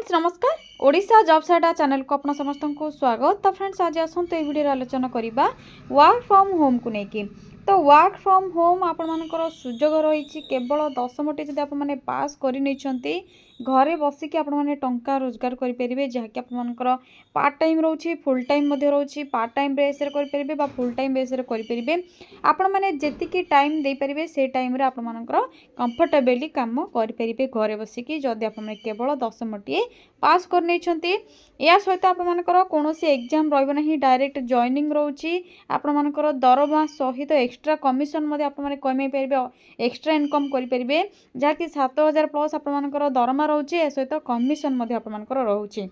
Friends नमस्कार Odisha job साइडा channel को अपना समस्त को स्वागत। तो फ्रेंड्स आज आसतु ये वीडियो आलोचना करवा वर्क फ्रॉम होम को लेकिन। तो वर्क फ्रॉम होम आपर सुजोग रही केवल 10टी जब आप पास कर घरे बसिक आपने टंका रोजगार करेंगे जहाँकि आपर पार्ट टाइम रोचे फुल टाइम रोचे पार्ट टाइम बेस करेंगे फुल टाइम बेस करेंगे आपण मैंने जी टाइम दे पारे से टाइम आपर कंफर्टेबली कम करेंगे घरे बसिक जदि आप केवल 10टी पास कर या सहित आपर कौन एग्जाम रही डायरेक्ट जॉइनिंग रोचे आपर दरमा सहित एक्स्ट्रा कमिशन कमे पारे एक्स्ट्रा इनकम करेंगे जहाँकि 7,000 प्लस आपर दरमा रोचे सहित कमिशन आपर रोचे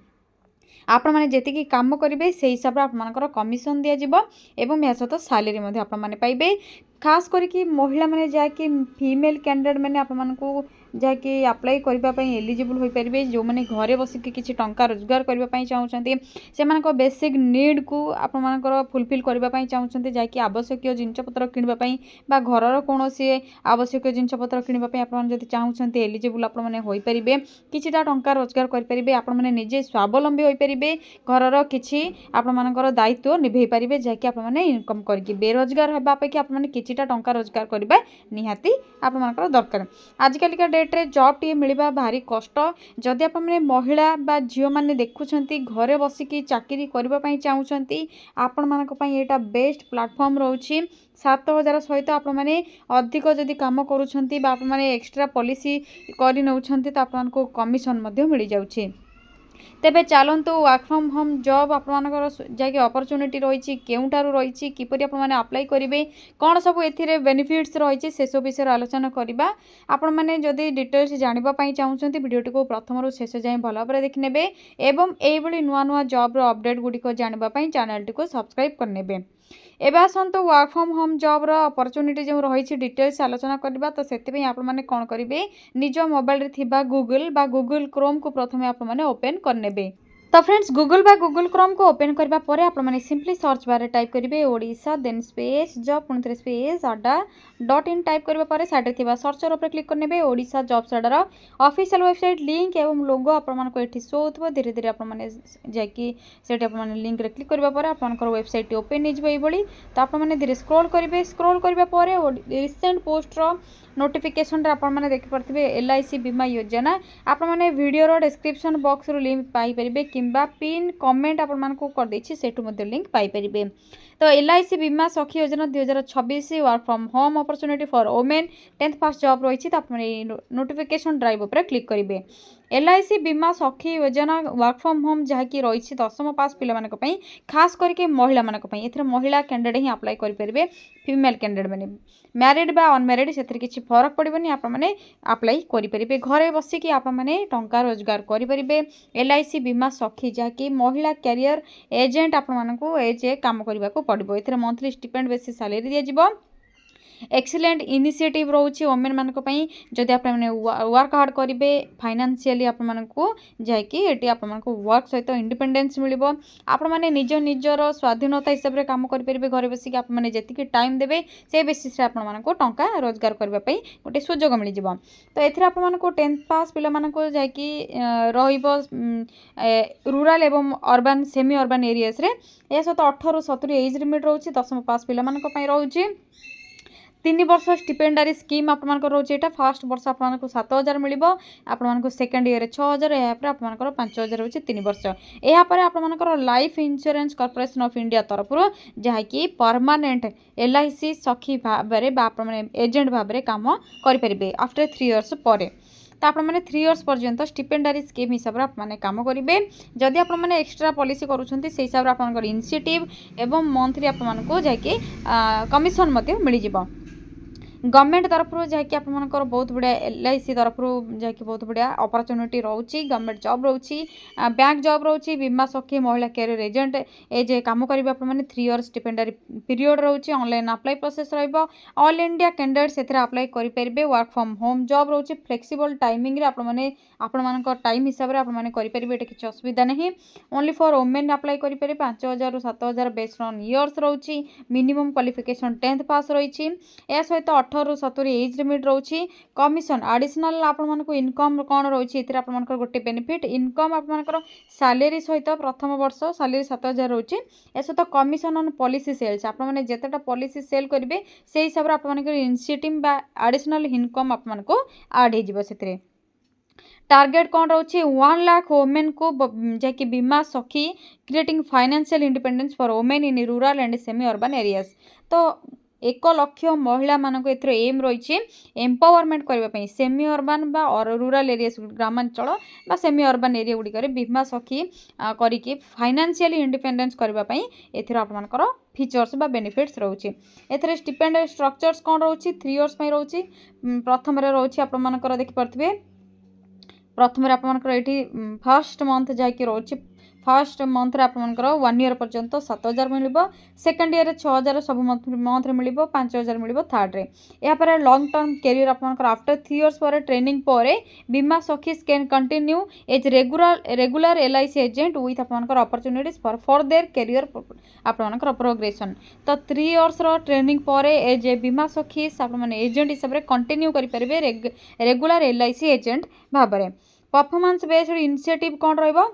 आपण मैंने जी कम करेंगे से हिसाब से आपर कमिशन दिज्व एवं या सहित सालेरी आपने पाइबे। खास करके महिला मैंने जहाँकि फीमेल कैंडिडेट मैंने आपको जहाँकि अप्लाई करने एलिजिबल हो पारे जो मैंने घरे बसिक किसी टंका रोजगार करने चाहते से बेसिक नीड को आपर फुलफिल करने चाहते जहाँकि आवश्यक जिनपतर किणापी घर कौन सी आवश्यक जिनपतर किणापी आप चाहते एलिजिबल आपरे कि टंका रोजगार करेंगे आपने निजे स्वावलम्बी हो पारे घर किसी आपर दायित्व निभे पारे जहाँकि आपने इनकम करके बेरोजगार होगा अपेक्षा आपने किछिटा टंका रोजगार करवा निहाती आपर दरकार। आजिकल डेट्रे जॉब टी मिलवा भारी कष्ट जदि आपने महिला बा झील मैंने देखुंट घरे बसिक चाकरी करने चाहते आपण माना बेस्ट प्लाटफर्म रोचे 7,000 सहित आप अधिक जदि कम करुँच एक्स्ट्रा पॉलिसी कर नौ तो आपको कमिशन मिल जाऊँगी। तेबे चलतु वर्क फ्रॉम होम जॉब आपर जैसे अपॉर्चुनिटी रही केउठार रही किपरि आपने अप्लाई करेंगे कौन सब ए बेनिफिट्स रही से सब विषय आलोचना करवा। आपण मैंने जदि डिटेल्स जानापी चाहते वीडियोटी को प्रथम रू शेष जाए भल भाव देखने एवं यही नुआ नुआ जॉब अपडेट गुड़िक जानापी चैनल को सब्सक्राइब करने। एवं आसतु work from home job opportunity जो रही डिटेल्स आलोचना करवा। तो से आपने कौन करेंगे निज मोबाइल गूगल बा गूगल क्रोम को प्रथम आपने ओपन करने। तो फ्रेंड्स गूगल बा गूगल क्रोम को ओपन करने पर आपने सिंपली सर्च बार टाइप करेंगे ओडिशा देन स्पेस जॉब पुणी स्पेस अड्डा.in टाइप करने साइड थी सर्चर उपर क्लिक करने Odisha job cider official website link एवं लोगो आपको ये शो हो धीरे धीरे आपने जाकि लिंक रे क्लिक करने आपंकर वेबसाइट ओपन हो। तो आपने धीरे स्क्रॉल करेंगे स्क्रॉल करने रिसेंट पोस्टर नोटिफिकेशन आपने देखिपे LIC बीमा योजना आपने वीडियो डिस्क्रिप्शन बॉक्स रू लिंक पाइपर कि पिन कमेंट आपको करदे सेठू लिंक पाइपर। तो LIC बीमा सखी योजना 2026 work from home opportunity for women 10th pass job रही तो आपने नोटिफिकेशन ड्राइव पर क्लिक करेंगे। LIC बीमा सखी योजना वर्क फ्रॉम होम जहाँकि रही 10th पास पिला खास करके महिला मानी महिला कैंडिडेट ही अप्लाई करेंगे फीमेल कैंडिडेट मैंने मैरिड बा अनमैरिड से किसी फरक पड़ोनी आपने अप्लाई करेंगे घरे बसिक आपने टंका रोजगार करेंगे। LIC बीमा सखी जहाँकि महिला कैरियर एजेंट आपको एजे काम करने को पड़ो ये मंथली स्टिपेंड बेसिस सैलरी दिज्व। एक्सीलेंट इनिशिएटिव रोचे वोमेन मानी जदि आप वर्क हार्ड करेंगे फाइनेंशियली आपको जैकि ये आपको वर्क सहित इंडिपेंडेंस मिल आपने निज निजर स्वाधीनता हिसाब से कम करेंगे घर बसिक आपने जी टाइम देवे से बेसिस आपको टंका रोजगार करने गोटे सुजोग मिल जाव। तो ये आपको 10th पास पिला जैकि रूराल एवं अर्बान सेमी अर्बान एरियास रे या सहित 18 ରୁ 70 एज लिमिट रोचे 10th पास पिला रोचे 3 वर्ष स्टिपेंडारी स्कीम आपको रोचे यहाँ फर्स्ट वर्ष आपको 7,000 मिल आपको सेकेंड ईयर 6,000 यापर आपको 5,000 रोचे 3 वर्ष यापर आपको life insurance corporation of India तरफ जहाँकि परमानेंट LIC सखी भाव में एजेंट भाव में कम करेंगे आफ्टर 3 इयर्स पर। तो आपने 3 इयर्स पर्यंत स्टिपेंडारी स्कीम हिसाब से आपने कम करेंगे जदि आपने एक्स्ट्रा पॉलिसी करुँच से हिसाब से आपंकर इनिशिएटिव एवं मंथली आपको जैकि कमिशन मिल जाव। गवर्नमेंट तरफ जहाँकि आपर बहुत बढ़िया LIC तरफ जहाँकि बहुत बढ़िया अपॉर्चुनिटी रोचे गवर्नमेंट जॉब रोचे बैंक जॉब रोचे बीमा सखी महिला कैरियर एजेंट ए जे कम करेंगे आपने 3 इयर्स स्टिपेंडारी पीरियड रोचे online apply process all India candidate से अप्लाई करेंगे। वर्क फ्रॉम होम जॉब रोचे फ्लेक्सिबल टाइमिंग आपने टाइम हिसाब से आपने करेंगे ये किसी असुविधा नहीं ओनली फॉर वुमेन अप्लाई करेंगे 5,000 ରୁ 7,000 बेस्ड ऑन इयर्स रोचे मिनिमम क्वालिफिकेशन 10th पास रही सहित 18 ରୁ 70 एज लिमिट रोची। कमिशन एडिशनल आपको इनकम कौन रोची एथिरे आपनकर गोटे बेनिफिट इनकम आपनकर सैलरी सहित प्रथम वर्ष सैलरी 7000 रोची। ए सहित कमिशन ऑन पॉलिसी सेल्स आप मैंने जितेटा पॉलिसी सेल करेंगे से हिसाब से आपनकर इनिशिएटिव बा एडिशनल इनकम आपको ऐड हो से। टार्गेट कौन रोचे 1 लाख वोमेन को जैकि बीमा सखी creating financial independence for women in rural and semi urban areas. तो 1 लाख महिला मानक एथर एम रही एम्पावरमेंट करने सेमी अर्बन बा और रूरल एरिया ग्रामांचल बा सेमी अर्बन एरिया गुड़िक बीमा सखी करिकी फाइनेंशियली इंडिपेंडेंस करने एथर आपनकर फीचर्स बा बेनिफिट्स रोचे। एथरे स्टिपेंड स्ट्रक्चर्स कौन रोचे 3 इयर्स रोचे। प्रथम रोचे आपनकर देखिपे प्रथम आपनकर ये फर्स्ट मंथ जाकि रोचे फर्स्ट मंथ रे आपनकर 1 ईयर पर्यंत 7000 मिलिबो। सेकंड ईयर 6000 सब मंथ रे मिलिबो 5000 मिलिबो थर्ड रे। या पर लॉन्ग टर्म करियर आपनकर आफ्टर 3 इयर्स पर ट्रेनिंग पर Bima Sakhis can continue as regular LIC agent with आपनकर अपॉर्चुनिटीज फॉर फर्दर करियर आपनकर प्रोग्रेशन। तो 3 इयर्स रो ट्रेनिंग पर एज बीमा सखीज आप माने एजेंट हिसाब रे कंटिन्यू करि परिबे रेगुलर एलआईसी एजेंट भाबरे। परफॉर्मेंस बेस्ड इनिशिएटिव कौन रहिबो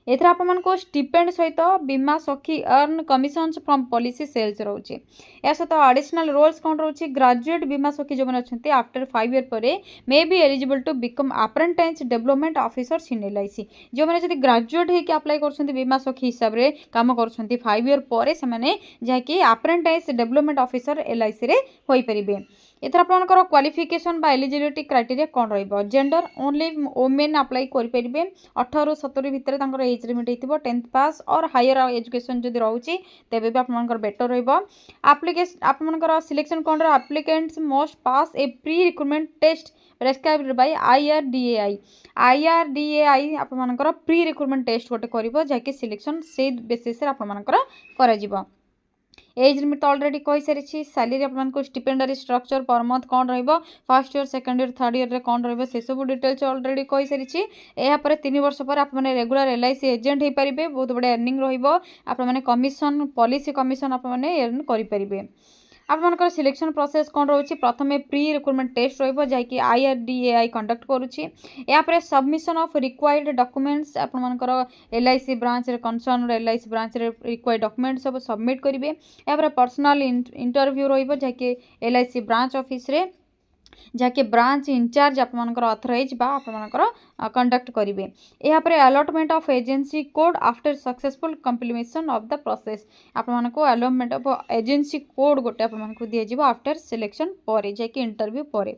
एथर आपको स्टिपेंड सहित Bima Sakhi earn commissions from policy sales रोचे। या सहित एडिशनल रोल्स कौन रोचे ग्रेजुएट बीमा सखी जो अच्छा आफ्टर 5 ईयर पर may be eligible to become apprentice development officers in LIC. जो मैंने ग्रेजुएट होकर अप्लाई कर बीमा सखी हिसाब से कम कर 5 ईयर पर जहाँकि अप्रेंटिस डेवलपमेंट ऑफिसर एलआईसी रे होई परिबे। एथर आपनकर क्वालिफिकेशन बा एलिजिबिलिटी क्राइटेरिया कौन रहिबो जेंडर ओनली वोमेन अप्लाई करि परिबे। 18 ରୁ 70 भितर तांकर एज लिमिट हेतिबो 10th पास और हायर एजुकेशन जदि रहउची तेबे भी आपनकर बेटर रहिबो। एप्लीकेशन आपनकर सिलेक्शन कौन रो applicants must pass a pre recruitment test prescribed by IRDAI। IRDAI आपनकर प्री रिक्रूटमेंट टेस्ट गोटे करिवो जाकि सिलेक्शन से बेसिस रे आपनकर करा जिवो। एज लिमिट ऑलरेडी कही सारी। सैलरी आपको स्टिपेंडरी स्ट्रक्चर पर मंथ कौन रहिबो first year second year third year रे कौन रहिबो से सब डिटेल्स ऑलरेडी कही सारी। या पर 3 वर्ष पर आप माने रेगुलर एलआईसी एजेंट हो पारिबे बहुत बड़े अर्निंग रहिबो। आप माने कमिशन पॉलिसी कमिशन आप माने अर्न करि परिबे। आपनकर सिलेक्शन प्रोसेस कौन रोचे प्रथम प्री रिक्रूटमेंट टेस्ट रहिबो जाकि IRDAI कंडक्ट करूची। या पर सबमिशन ऑफ रिक्वायर्ड डॉक्यूमेंट्स आपनकर एलआईसी ब्रांच रे कंसर्न एलआईसी ब्रांच रे रिक्वायर्ड डॉक्यूमेंट सब सबमिट करिवे। या पर पर्सनल इंटरव्यू रहिबो जाकि एलआईसी ब्रांच ऑफिस रे जहाँकि ब्रांच इंचार्ज आपनकर ऑथराइज बा आपनकर कंडक्ट करिवे। या पर allotment of agency code after successful completion of the process आपनको अलॉटमेंट ऑफ एजेंसी कोड गोटे आपको दिया जिवो आफ्टर सिलेक्शन पर जहाँकि इंटरव्यू पर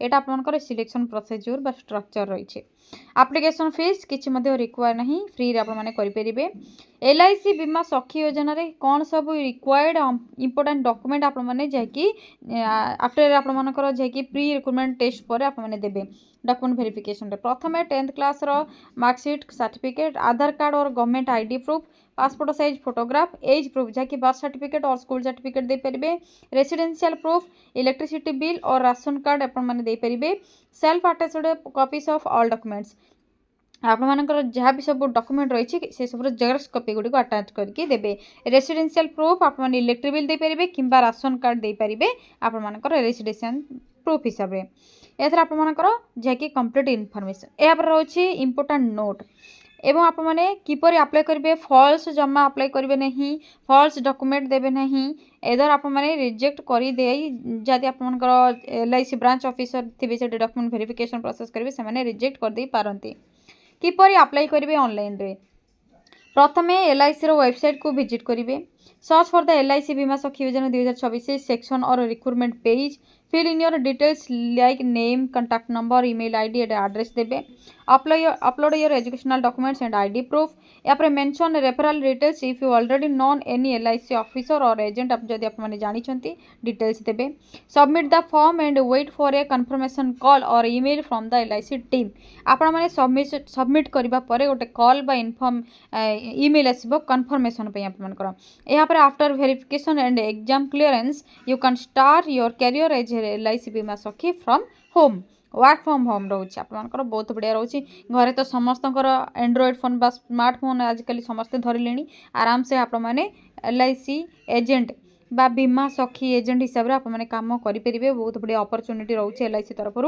एटा आपनकर सिलेक्शन प्रोसीजर बा स्ट्रक्चर रही। एप्लिकेशन फीस किछि मध्ये रिक्वायर नहीं फ्री रे आप माने करि परिबे। एलआईसी बीमा सखी योजना रे कौन सब रिक्वायर्ड इंपोर्टेंट डॉक्यूमेंट आप माने जहाँकि आफ्टर आप मानकर जहाँकि प्री रिक्रूटमेंट टेस्ट पर आप माने देबे डॉक्यूमेंट वेरिफिकेशन रे प्रथम 10th क्लास रो मार्कशीट सर्टिफिकेट आधार कार्ड और government ID proof passport size photograph age proof जहाँकि बर्थ सर्टिफिकेट और स्कूल सर्टिफिकेट दे परिबे। रेसिडेंशियल प्रूफ इलेक्ट्रिसिटी बिल और राशन कार्ड आप माने दे परिबे। Self attached copies of all documents आपनकर जहाँ भी सब डॉक्यूमेंट रही से सब जेरॉक्स कॉपी गुड़ी अटैच करके देबे। रेसिडेंशियल प्रूफ आप इलेक्ट्रिक बिल दे परिबे किंबा राशन कार्ड दे परिबे आपनकर रेसिडेंशियल प्रूफ हिसाब से। एथर आपनकर जहाँकि कंप्लीट इनफॉरमेशन या पर रोची इंपोर्टेंट नोट एवं आप मैंने किपर अप्लाई करेंगे फॉल्स जमा अप्लाई करेंगे नहीं फॉल्स डॉक्यूमेंट देवे नहीं एदर आप मैंने रिजेक्ट कर दे जदि आपनकर एलआईसी ब्रांच ऑफिसर थे से डॉक्यूमेंट वेरिफिकेशन प्रोसेस करेंगे से रिजेक्ट कर दे पारती। किपर अप्लाई करेंगे ऑनलाइन रे प्रथमे एलआईसी वेबसाइट को विजिट करेंगे search for the LIC Bima Sakhi Yojana 2024 section और recruitment page fill in your details like name contact number email ID and address देबे। Upload your educational documents and ID proof या पर mention referral details if you already known any LIC officer और agent आप जदि आपने जानिछंती details देबे। Submit the form and wait for a confirmation call और email from the LIC team आपण माने सबमिट करबा परे गोटे कॉल बा इन्फॉर्म ईमेल आसीबो कन्फर्मेशन पे आपनकर। यहाँ पर after verification and exam clearance you can start your career as LIC Bima Sakhi from home work from home रोचे आपनकर बहुत बढ़िया रोचे। घरे तो समस्तकर एंड्रॉइड फोन बा स्मार्टफोन आजिकल समस्ते धरले आराम से आप मैंने एलआईसी एजेंट बा बीमा सखी एजेंट हिसाब से आपने काम करेंगे। बहुत बढ़िया अपरच्युनिटी रोचे LIC तरफ।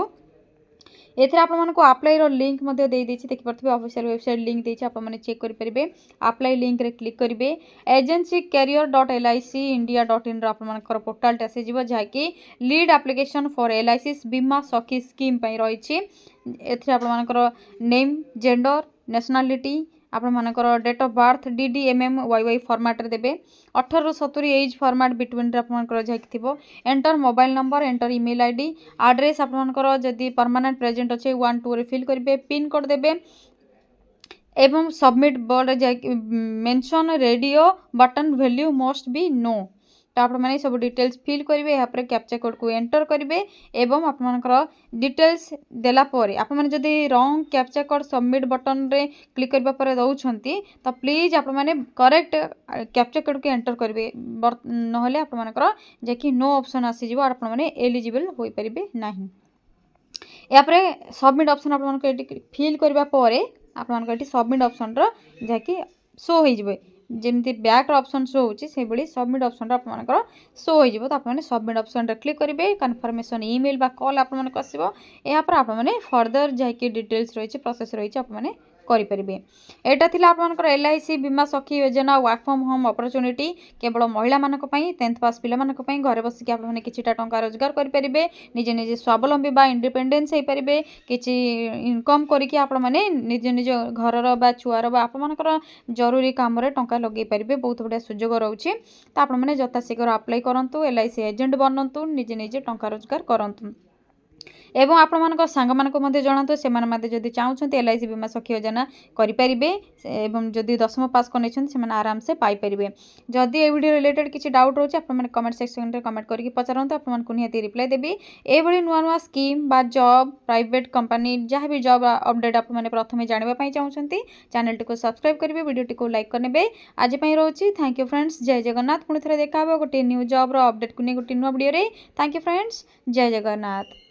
एथिरे आपको आप्लाई लिंक देखिए ऑफिशियल वेबसाइट लिंक देती आपने चेक करेंगे। आप्लाई लिंक रे क्लिक करेंगे। एजेंसी career.licindia.in आपर पोर्टाल आसीज जहाँकि lead application for LIC Bima Sakhi scheme रही। आपर नेम जेंडर नेशनालिटी आपर date of birth DDMM YY format रे देबे। 18 ରୁ 70 एज फॉर्मेट बिटवीन आपर जहाँकि enter mobile number enter email ID address आपर जदि परमानेंट प्रेजेंट अच्छे 1 2 रे फिल करेंगे। पिन कोड देबे एवं सबमिट बोर्ड जा mention radio button value must be no. तो आप सब डिटेल्स फिल करेंगे। यहाँ पर कैप्चा कोड को एंटर करेंगे एवं आपर डिटेल्स देलापर आपड़ी रंग कैप्चा कोड सबमिट बटन रे क्लिक करने पर दौरान तो प्लीज आपने करेक्ट कैप्चा कोड को एंटर करेंगे। नहले आपर जैकि नो ऑप्शन आसीज आपने एलिजिबल हो पारे ना। यापर सबमिट ऑप्शन आपको फिल करने आपको सबमिट ऑप्शन जहाँकि शो हो जमी बैक ऑप्शन शो होची सबमिट ऑप्शन आपर शो हो। तो आपने सबमिट ऑप्शन रे क्लिक करेंगे। कन्फर्मेशन ईमेल बा कॉल आपको आसो। यापर आपने फर्दर जहाँकि डिटेल्स रही प्रोसेस रही आपने करेंगे। एटा थिला आपनकर LIC बीमा सखी योजना वर्क फ्रॉम होम अपॉर्चुनिटी केवल महिला मानक पई 10th पास पिला मानक पई घरे बसिक आपने किछिटा टंका रोजगार करि परिबे। निजे निजे स्वावलंबी बा इंडिपेंडेंस हे परिबे। किछि इनकम करिकि आपण माने निजे निज घरर बा छुआर बा आपनकर जरूरी काम रे टंका लगे परिबे। बहुत बढिया सुयोग रहउछि। त आपण माने यथाशीघ्र अप्लाई करंतु LIC एजेंट बनंतु निजे निजे टंका रोजगार करंतु एवं आपण मानक सांग मानक मध्ये जणातु से माने जदि चाहुछन्ति LIC बीमा सखी योजना करि परिबे एवं जदि 10th पास करनेछन्ति से माने आराम से पाई परिबे। जदि ए वीडियो रिलेटेड किछि डाउट रहउछि आपण माने कमेंट सेक्शन रे कमेंट करके पचारंतु आपण मानकु निहाती रिप्लाई देबी। ए भली नुवा नुवा स्कीम बा जॉब प्राइवेट कंपनी जहाँ भी जॉब अपडेट आपण माने प्रथमे जानिबा पई चाहुछन्ति चैनल टी को सब्सक्राइब करिवे वीडियो टी को लाइक करनेबे। आज पई रहउछि थैंक यू फ्रेंड्स। जय जगन्नाथ। पुणी थरे देखा हो गोटे न्यू जॉब रो अपडेट को नै गोटे नुवा वीडियो रे। Thank you friends. जय जगन्नाथ।